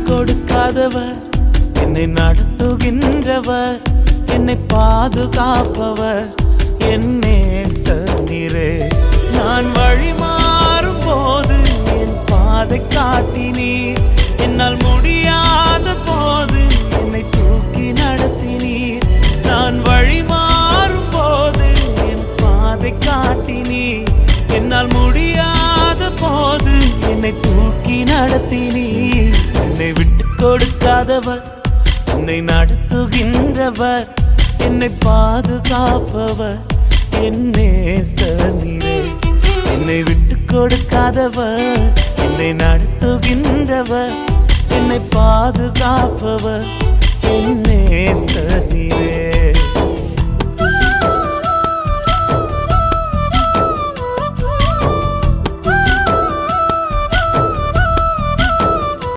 கொடுக்காதவர், என்னை நடத்துகின்றவர், என்னை பாதுகாப்பவர், என் நேசரே. நான் வழி மாறும் போது என் பாதை காட்டினீர், என்னால் முடியாத போது என்னை தூக்கி நடத்தினீர். நான் வழி மாறும் போது என் பாதை காட்டினீர், என்னால் முடியாத போது என்னை தூக்கி நடத்தினீர். என்னை விட்டு கொடுக்காதவர், என்னை நடத்துகின்றவர், என்னை பாதுகாப்பவர், என் நேசரே. என்னை விட்டு கொடுக்காதவர், என்னை நடத்துகின்றவர், என்னை பாதுகாப்பவர், என் நேசரே.